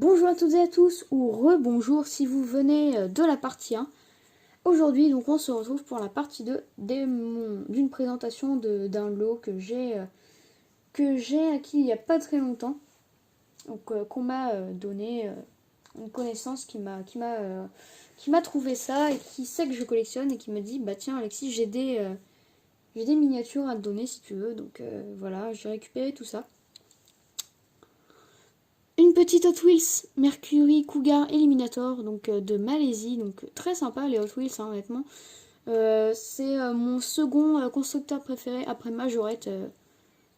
Bonjour à toutes et à tous, ou rebonjour si vous venez de la partie 1. Aujourd'hui, donc, on se retrouve pour la partie 2 d'une présentation d'un lot que j'ai acquis il n'y a pas très longtemps. Donc, qu'on m'a donné une connaissance qui m'a trouvé ça et qui sait que je collectionne et qui m'a dit bah tiens Alexis, j'ai des miniatures à te donner si tu veux. Donc voilà, j'ai récupéré tout ça. Une petite Hot Wheels Mercury Cougar Eliminator, donc de Malaisie, donc très sympa les Hot Wheels, hein, honnêtement. C'est mon second constructeur préféré après Majorette.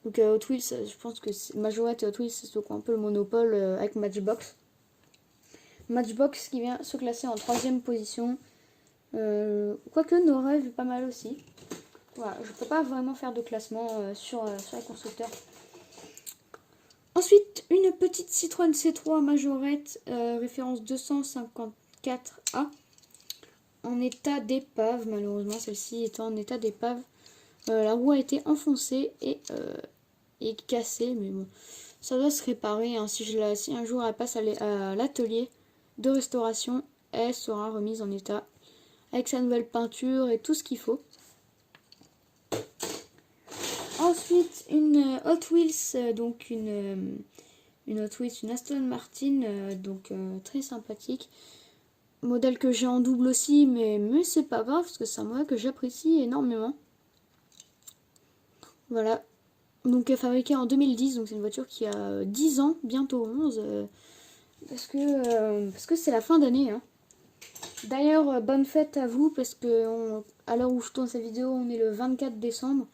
Donc Hot Wheels, je pense que Majorette et Hot Wheels, c'est un peu le monopole avec Matchbox. Matchbox qui vient se classer en 3ème position. Quoique nos rêves est pas mal aussi. Voilà, je peux pas vraiment faire de classement sur les constructeurs. Ensuite, une petite Citroën C3 Majorette, référence 254A, en état d'épave, malheureusement celle-ci est en état d'épave. La roue a été enfoncée et cassée, mais bon, ça doit se réparer, hein. Si un jour elle passe à l'atelier de restauration, elle sera remise en état, avec sa nouvelle peinture et tout ce qu'il faut. Ensuite, une Hot Wheels, donc une Hot Wheels, une Aston Martin, donc très sympathique. Modèle que j'ai en double aussi, mais c'est pas grave, parce que c'est un modèle que j'apprécie énormément. Voilà. Donc fabriquée en 2010, donc c'est une voiture qui a 10 ans, bientôt 11, parce que c'est la fin d'année, hein. D'ailleurs, bonne fête à vous, parce que à l'heure où je tourne cette vidéo, on est le 24 décembre.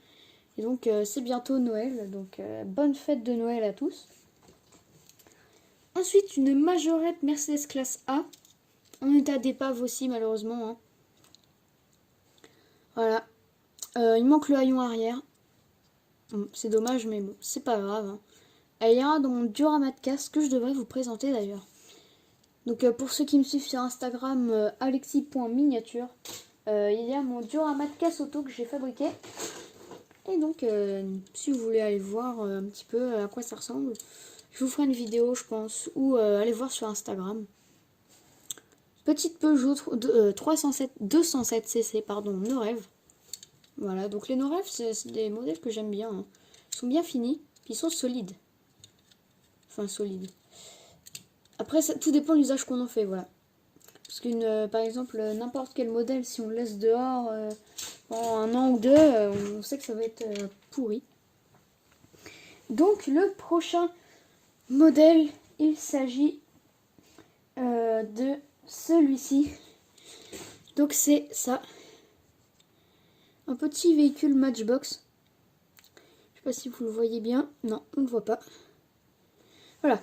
Et donc c'est bientôt Noël, donc bonne fête de Noël à tous. Ensuite, une Majorette Mercedes classe A, en état d'épave aussi malheureusement, hein. Voilà, il manque le haillon arrière. Bon, c'est dommage mais bon, c'est pas grave, hein. Elle ira dans mon diorama de casse que je devrais vous présenter d'ailleurs. Donc pour ceux qui me suivent sur Instagram, alexis.miniature, il y a mon diorama de casse auto que j'ai fabriqué. Et donc, si vous voulez aller voir un petit peu à quoi ça ressemble, je vous ferai une vidéo, je pense, ou allez voir sur Instagram. Petite Peugeot 207 cc, pardon, No Rêve. Voilà, donc les No Rêve, c'est des modèles que j'aime bien, hein. Ils sont bien finis, puis ils sont solides. Enfin, solides. Après, tout dépend de l'usage qu'on en fait, voilà. Parce par exemple, n'importe quel modèle, si on le laisse dehors pendant un an ou deux, on sait que ça va être pourri. Donc le prochain modèle, il s'agit de celui-ci. Donc c'est ça. Un petit véhicule Matchbox. Je sais pas si vous le voyez bien. Non, on ne le voit pas. Voilà.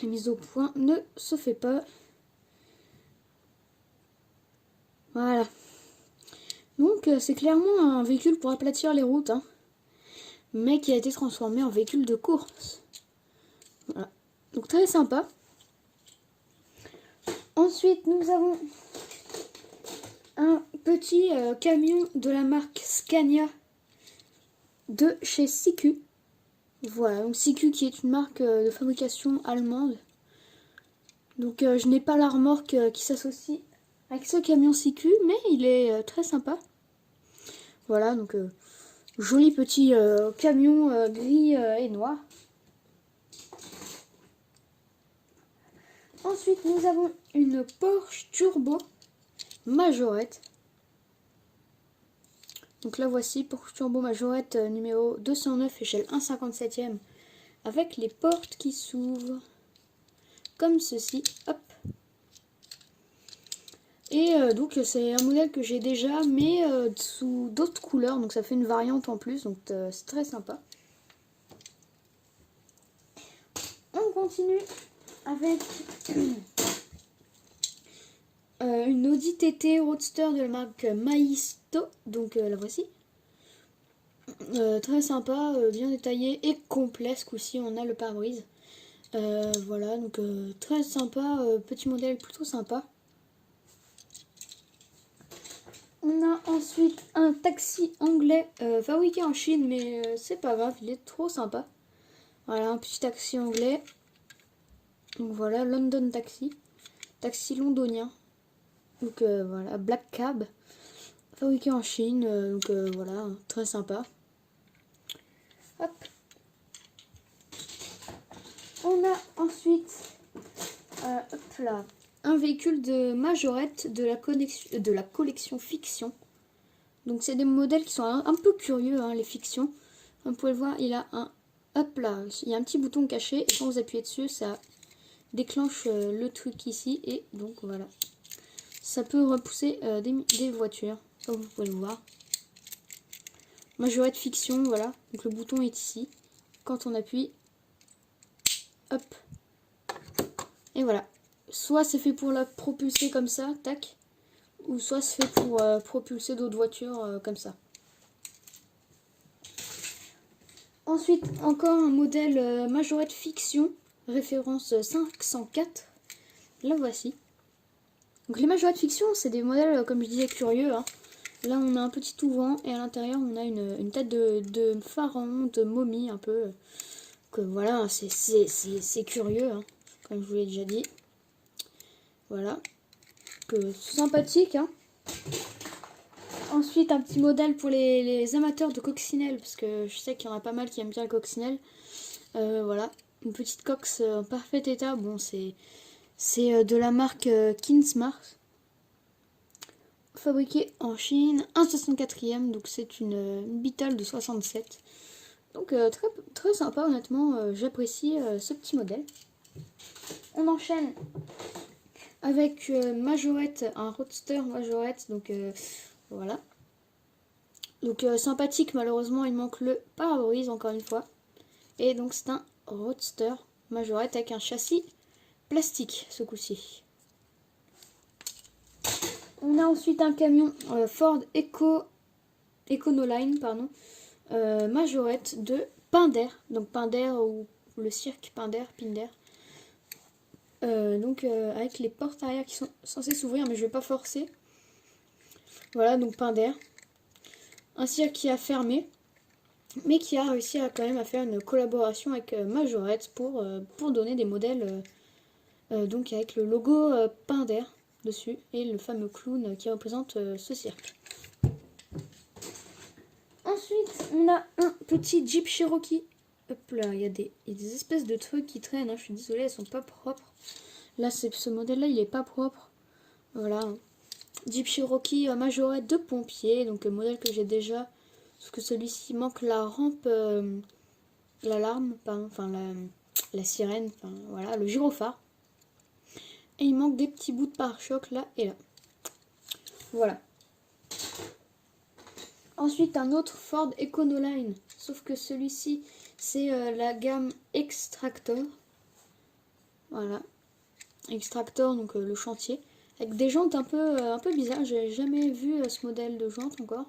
La mise au point ne se fait pas. Voilà. Donc c'est clairement un véhicule pour aplatir les routes, hein, mais qui a été transformé en véhicule de course. Voilà. Donc très sympa. Ensuite, nous avons un petit camion de la marque Scania de chez Siku. Voilà, donc Siku qui est une marque de fabrication allemande. Donc je n'ai pas la remorque qui s'associe avec ce camion Siku, mais il est très sympa. Voilà, donc joli petit camion gris et noir. Ensuite, nous avons une Porsche Turbo Majorette. Donc la voici, Porsche Turbo Majorette numéro 209, échelle 1/57e, avec les portes qui s'ouvrent comme ceci. Hop. Et donc c'est un modèle que j'ai déjà, mais sous d'autres couleurs, donc ça fait une variante en plus, donc c'est très sympa. On continue avec une Audi TT Roadster de la marque Maisto, donc la voici. Très sympa, bien détaillé et complet. Ce coup-ci, on a le pare-brise. Voilà, donc très sympa, petit modèle plutôt sympa. On a ensuite un taxi anglais fabriqué en Chine, mais c'est pas grave, il est trop sympa. Voilà, un petit taxi anglais. Donc voilà, London Taxi. Taxi londonien. Donc voilà, Black Cab. Fabriqué en Chine. Donc voilà, très sympa. Hop. On a ensuite hop là, un véhicule de Majorette de la collection Fiction. Donc c'est des modèles qui sont un peu curieux, hein, les fictions. Comme vous pouvez le voir, il a un... Hop là, il y a un petit bouton caché. Et quand vous appuyez dessus, ça déclenche le truc ici. Et donc voilà. Ça peut repousser des voitures, comme vous pouvez le voir. Majorette Fiction, voilà. Donc le bouton est ici. Quand on appuie, hop. Et voilà. Soit c'est fait pour la propulser comme ça, tac. Ou soit c'est fait pour propulser d'autres voitures comme ça. Ensuite, encore un modèle Majorette Fiction, référence 504. La voici. Donc les Majorettes Fiction, c'est des modèles, comme je disais, curieux. Hein. Là, on a un petit ouvrant et à l'intérieur, on a une tête de pharaon, de momie un peu. Que voilà, c'est curieux, hein, comme je vous l'ai déjà dit. Voilà. Que c'est sympathique. Hein. Ensuite, un petit modèle pour les amateurs de coccinelle, parce que je sais qu'il y en a pas mal qui aiment bien le coccinelle. Voilà, une petite cox en parfait état. Bon, c'est de la marque Kinsmart. Fabriqué en Chine, 1,64e, donc c'est une Beetle de 67. Donc très, très sympa, honnêtement, j'apprécie ce petit modèle. On enchaîne avec Majorette, un Roadster Majorette, donc voilà. Donc sympathique, malheureusement il manque le pare-brise encore une fois. Et donc c'est un Roadster Majorette avec un châssis plastique ce coup-ci. On a ensuite un camion Ford Econoline, pardon, Majorette de Pinder, donc Pinder ou le cirque Pinder. Donc avec les portes arrière qui sont censées s'ouvrir, mais je vais pas forcer. Voilà, donc Pinder. Un cirque qui a fermé, mais qui a réussi quand même à faire une collaboration avec Majorette pour donner des modèles donc avec le logo Pinder dessus et le fameux clown qui représente ce cirque. Ensuite, on a un petit Jeep Cherokee. Hop là, il y a des espèces de trucs qui traînent. Hein. Je suis désolée, elles sont pas propres. Là, ce modèle-là, il est pas propre. Voilà. Jeep Cherokee Majorette de pompier. Donc, le modèle que j'ai déjà. Parce que celui-ci manque la rampe, l'alarme, enfin la sirène, enfin voilà, le gyrophare. Et il manque des petits bouts de pare-choc là et là. Voilà. Ensuite, un autre Ford Econoline. Sauf que celui-ci, c'est la gamme Extractor. Voilà. Extractor, donc le chantier. Avec des jantes un peu bizarres. J'ai jamais vu ce modèle de jantes encore.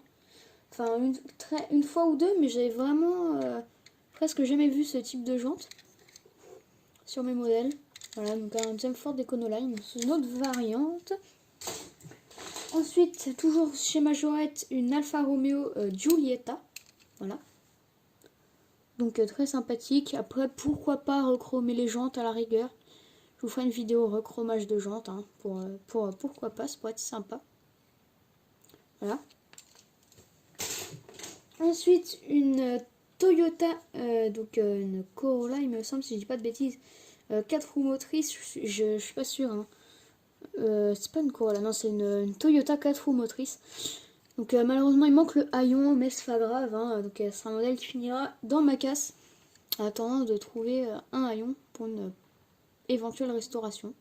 Enfin, une fois ou deux, mais j'ai vraiment presque jamais vu ce type de jantes sur mes modèles. Voilà, donc un deuxième Ford Econoline. C'est une autre variante. Ensuite, toujours chez Majorette, une Alfa Romeo Giulietta. Voilà. Donc très sympathique. Après, pourquoi pas rechromer les jantes à la rigueur. Je vous ferai une vidéo rechromage de jantes. Hein, pourquoi pas, ça pourrait être sympa. Voilà. Ensuite, une Toyota, donc une Corolla, il me semble, si je dis pas de bêtises. 4 roues motrices, je suis pas sûre. Hein. C'est pas une Corolla, non, c'est une Toyota 4 roues motrices. Donc malheureusement, il manque le haillon, mais c'est pas grave. Hein, donc c'est un modèle qui finira dans ma casse, en attendant de trouver un haillon pour une éventuelle restauration.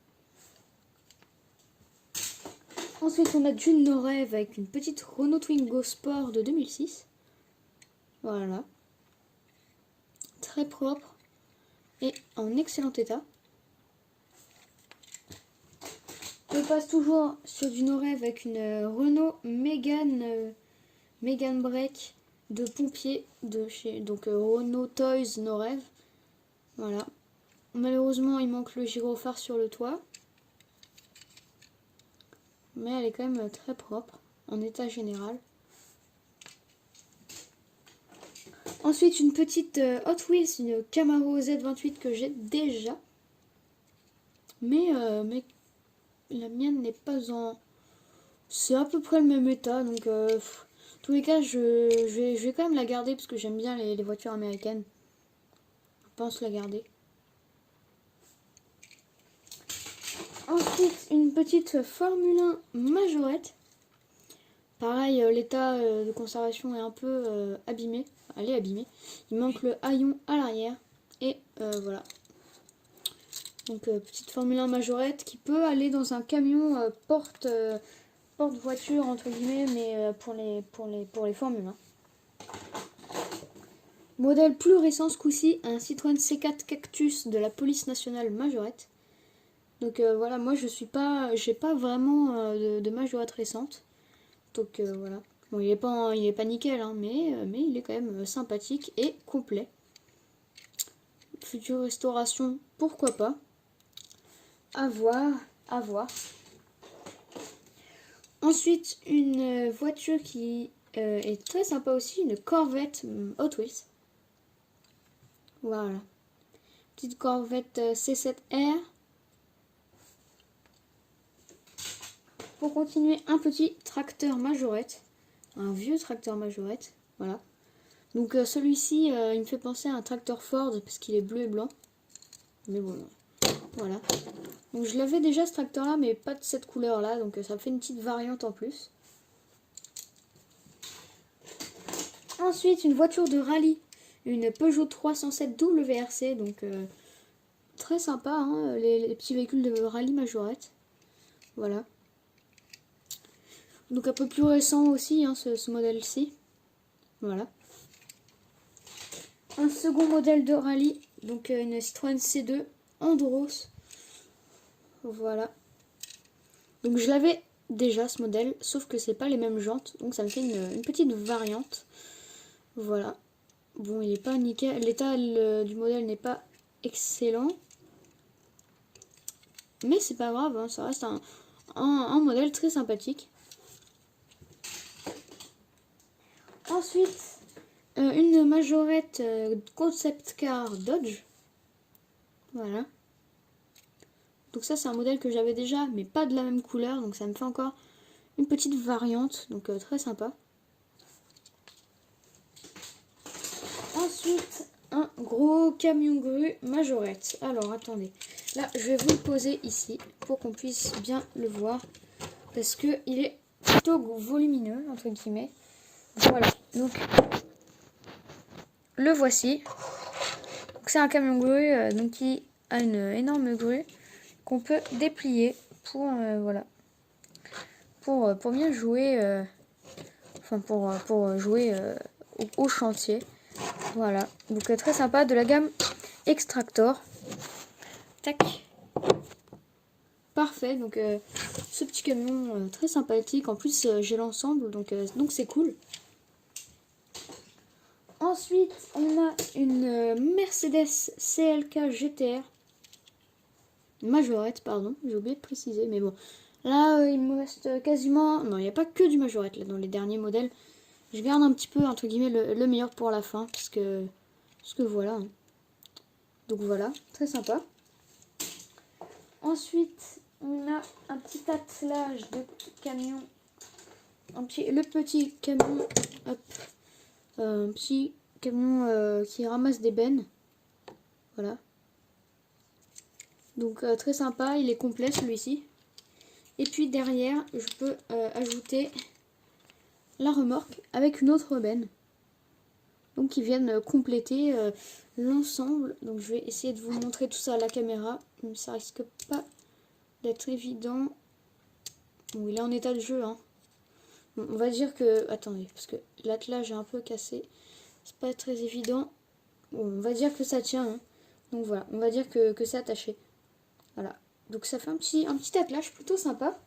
Ensuite, on a June No Rêve avec une petite Renault Twingo Sport de 2006. Voilà. Très propre et en excellent état. Je passe toujours sur du No Rêve avec une Renault Mégane Break de pompier de chez donc Renault Toys No Rêve. Voilà. Malheureusement, il manque le gyrophare sur le toit. Mais elle est quand même très propre, en état général. Ensuite, une petite Hot Wheels, une Camaro Z28 que j'ai déjà. mais la mienne n'est pas en... C'est à peu près le même état, donc en tous les cas, je vais quand même la garder parce que j'aime bien les voitures américaines. Je pense la garder. Ensuite, une petite Formule 1 majorette. Pareil, l'état de conservation est un peu abîmé. Elle est abîmée. Il manque le haillon à l'arrière. Et voilà. Donc, petite Formule 1 majorette qui peut aller dans un camion porte-voiture, entre guillemets, mais pour les Formule 1. Modèle plus récent ce coup-ci, un Citroën C4 Cactus de la police nationale majorette. Donc voilà, moi j'ai pas vraiment de majorette récente. Donc voilà. Bon, il est pas nickel, hein, mais il est quand même sympathique et complet. Future restauration, pourquoi pas. À voir, à voir. Ensuite, une voiture qui est très sympa aussi, une Corvette Hot Wheels. Voilà. Petite Corvette C7R. Pour continuer, un petit tracteur majorette. Un vieux tracteur majorette. Voilà. Donc celui-ci, il me fait penser à un tracteur Ford parce qu'il est bleu et blanc. Mais bon, voilà. Donc je l'avais déjà ce tracteur-là, mais pas de cette couleur-là. Donc ça me fait une petite variante en plus. Ensuite, une voiture de rallye. Une Peugeot 307 WRC. Donc très sympa, hein, les petits véhicules de rallye majorette. Voilà. Donc un peu plus récent aussi, hein, ce modèle-ci. Voilà. Un second modèle de rallye, donc une Citroën C2 Andros. Voilà. Donc je l'avais déjà ce modèle, sauf que c'est pas les mêmes jantes, donc ça me fait une petite variante. Voilà. Bon, il est pas nickel, l'état du modèle n'est pas excellent, mais c'est pas grave, hein, ça reste un modèle très sympathique. Ensuite, une majorette concept car Dodge. Voilà. Donc ça c'est un modèle que j'avais déjà mais pas de la même couleur. Donc ça me fait encore une petite variante. Donc très sympa. Ensuite un gros camion grue majorette. Alors attendez. Là je vais vous le poser ici pour qu'on puisse bien le voir. Parce que il est plutôt volumineux entre guillemets. Voilà. Donc le voici. C'est un camion grue donc qui a une énorme grue qu'on peut déplier pour voilà pour bien jouer enfin pour jouer au chantier. Voilà, donc très sympa, de la gamme Extractor. Tac. Parfait, donc ce petit camion très sympathique. En plus j'ai l'ensemble, donc c'est cool. Ensuite, on a une Mercedes CLK GTR. Majorette, pardon, j'ai oublié de préciser, mais bon. Là, il me reste quasiment... Non, il n'y a pas que du majorette, là, dans les derniers modèles. Je garde un petit peu, entre guillemets, le meilleur pour la fin, parce que voilà. Hein. Donc voilà, très sympa. Ensuite, on a un petit attelage de camions. Le petit camion, hop, un petit camion qui ramasse des bennes. Voilà. Donc très sympa, il est complet celui-ci. Et puis derrière, je peux ajouter la remorque avec une autre benne. Donc qui viennent compléter l'ensemble. Donc je vais essayer de vous montrer tout ça à la caméra. Mais ça risque pas d'être évident. Bon, il est en état de jeu. Hein. Bon, on va dire que... Attendez, parce que l'attelage est un peu cassé. C'est pas très évident. Bon, on va dire que ça tient. Hein. Donc voilà, on va dire que c'est attaché. Voilà. Donc ça fait un petit attelage plutôt sympa.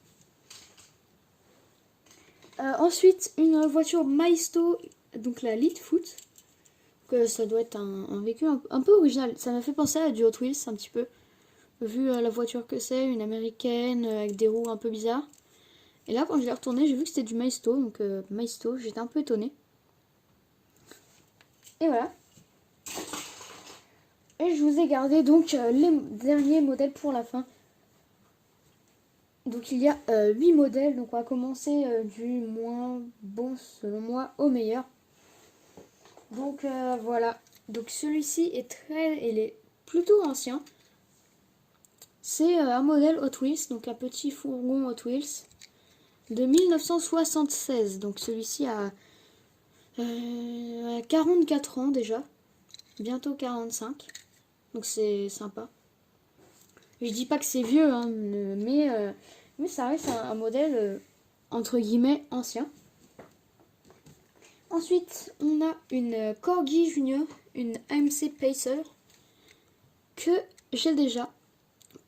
Ensuite, une voiture Maisto, donc la Leadfoot. Ça doit être un véhicule un peu original. Ça m'a fait penser à du Hot Wheels un petit peu. Vu la voiture que c'est, une américaine avec des roues un peu bizarres. Et là, quand je l'ai retourné, j'ai vu que c'était du Maisto. Donc Maisto, j'étais un peu étonnée. Et voilà. Et je vous ai gardé donc les derniers modèles pour la fin. Donc il y a 8 modèles, donc on va commencer du moins bon selon moi au meilleur. Donc voilà, donc celui-ci il est plutôt ancien. C'est un modèle Hot Wheels, donc un petit fourgon Hot Wheels de 1976. Donc celui-ci a 44 ans déjà, bientôt 45. Donc c'est sympa. Je dis pas que c'est vieux, hein, mais ça reste un modèle entre guillemets ancien. Ensuite, on a une Corgi Junior, une AMC Pacer que j'ai déjà.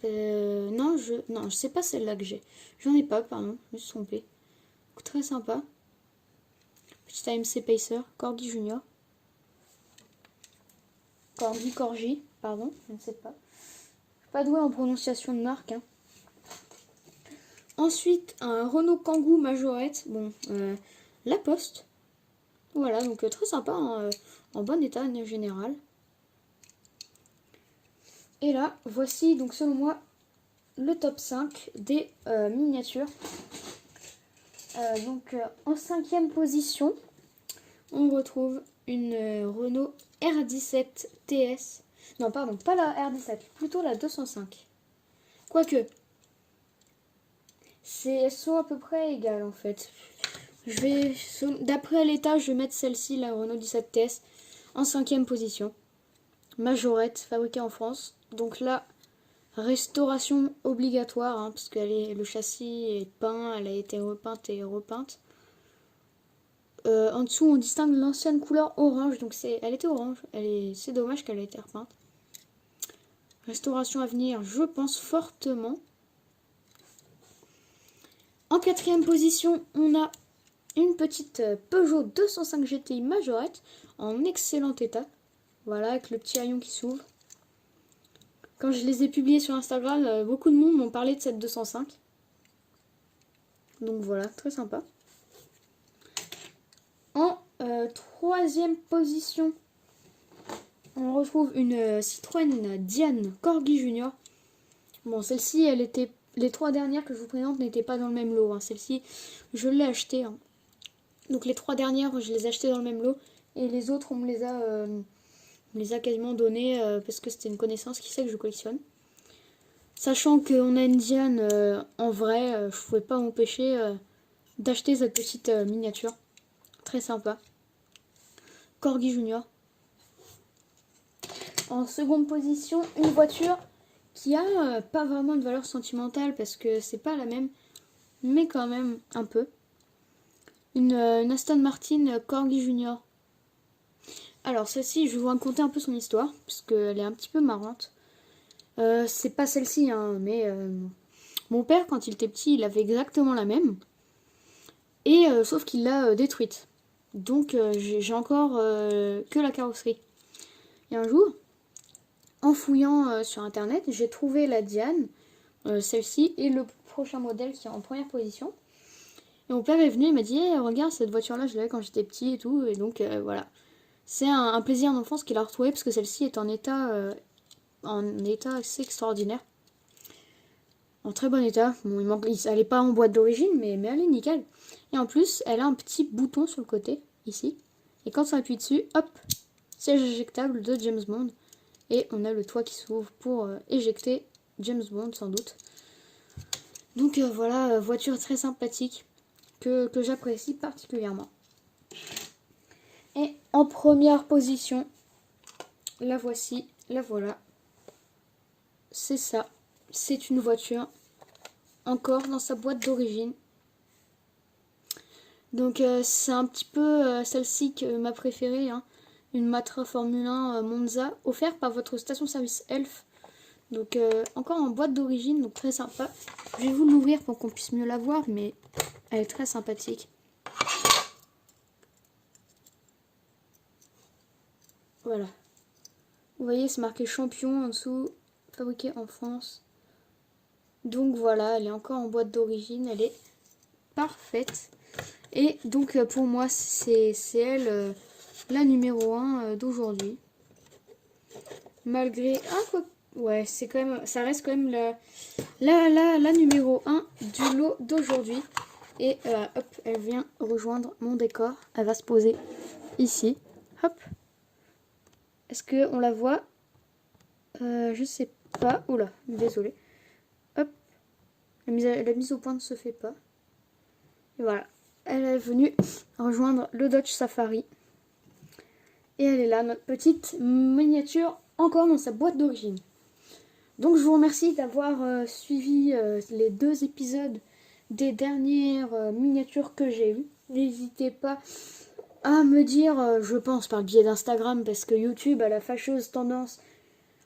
Non, je sais pas celle-là que j'ai. J'en ai pas, pardon, je me suis trompée. Très sympa. Petite AMC Pacer, Corgi Junior. Corgi, pardon, je ne sais pas. Je suis pas douée en prononciation de marque. Hein. Ensuite, un Renault Kangoo Majorette. Bon, La Poste. Voilà, donc très sympa, hein, en bon état en général. Et là, voici donc selon moi le top 5 des miniatures. En 5e position, on retrouve une Renault R17 TS. Non, pardon, pas la R17, plutôt la 205. Quoique, elles sont à peu près égales en fait. D'après l'état, je vais mettre celle-ci, la Renault 17 TS, en 5e position. Majorette, fabriquée en France. Donc là, restauration obligatoire, hein, parce que le châssis est peint, elle a été repeinte et repeinte. En dessous, on distingue l'ancienne couleur orange, donc elle était orange. C'est dommage qu'elle ait été repeinte. Restauration à venir, je pense fortement. En 4e position, on a une petite Peugeot 205 GTI Majorette en excellent état. Voilà, avec le petit haillon qui s'ouvre. Quand je les ai publiés sur Instagram, beaucoup de monde m'ont parlé de cette 205. Donc voilà, très sympa. En 3e position, on retrouve une Citroën Diane Corgi Junior. Bon, celle-ci, les 3 dernières que je vous présente n'étaient pas dans le même lot. Hein. Celle-ci, je l'ai achetée. Hein. Donc les 3 dernières, je les ai achetées dans le même lot. Et les autres, on me les a quasiment données parce que c'était une connaissance qui sait que je collectionne. Sachant qu'on a une Diane en vrai, je pouvais pas m'empêcher d'acheter cette petite miniature. Très sympa. Corgi Junior. En seconde position, une voiture qui a pas vraiment de valeur sentimentale parce que c'est pas la même, mais quand même un peu. Une Aston Martin Corgi Junior. Alors celle-ci, je vais vous raconter un peu son histoire parce qu'elle est un petit peu marrante. C'est pas celle-ci, hein, mais mon père, quand il était petit, il avait exactement la même. Et sauf qu'il l'a détruite. Donc j'ai encore que la carrosserie. Et un jour, en fouillant sur internet, j'ai trouvé la Diane, celle-ci, et le prochain modèle qui est en première position. Et mon père est venu, il m'a dit hey, regarde cette voiture-là, je l'avais quand j'étais petit et tout. Et donc voilà. C'est un plaisir d'enfance qu'il a retrouvé parce que celle-ci est en état assez extraordinaire. En très bon état. Bon, elle n'est pas en boîte d'origine, mais elle est nickel. Et en plus, elle a un petit bouton sur le côté, ici. Et quand on appuie dessus, hop, siège éjectable de James Bond. Et on a le toit qui s'ouvre pour éjecter James Bond, sans doute. Donc voilà, voiture très sympathique que j'apprécie particulièrement. Et en première position, la voici, la voilà. C'est ça. C'est une voiture encore dans sa boîte d'origine. Donc c'est un petit peu celle-ci que ma préférée. Hein. Une Matra Formule 1 Monza offerte par votre station-service Elf. Donc encore en boîte d'origine, donc très sympa. Je vais vous l'ouvrir pour qu'on puisse mieux la voir, mais elle est très sympathique. Voilà. Vous voyez, c'est marqué champion en dessous, fabriqué en France. Donc voilà, elle est encore en boîte d'origine, elle est parfaite. Et donc pour moi, c'est elle la numéro 1 d'aujourd'hui. Malgré... Ouais, c'est quand même, ça reste quand même la numéro 1 du lot d'aujourd'hui. Et hop, elle vient rejoindre mon décor. Elle va se poser ici. Hop. Est-ce qu'on la voit? Je sais pas. Oula, désolé. Hop. La mise au point ne se fait pas. Et voilà. Elle est venue rejoindre le Dodge Safari. Et elle est là, notre petite miniature, encore dans sa boîte d'origine. Donc je vous remercie d'avoir suivi les 2 épisodes des dernières miniatures que j'ai eues. N'hésitez pas à me dire, je pense par le biais d'Instagram, parce que YouTube a la fâcheuse tendance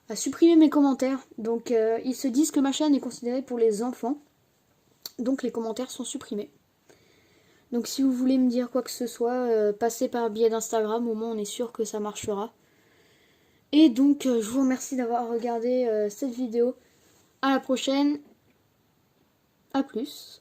à supprimer mes commentaires. Donc ils se disent que ma chaîne est considérée pour les enfants. Donc les commentaires sont supprimés. Donc si vous voulez me dire quoi que ce soit, passez par le biais d'Instagram, au moins on est sûr que ça marchera. Et donc je vous remercie d'avoir regardé cette vidéo. À la prochaine. À plus.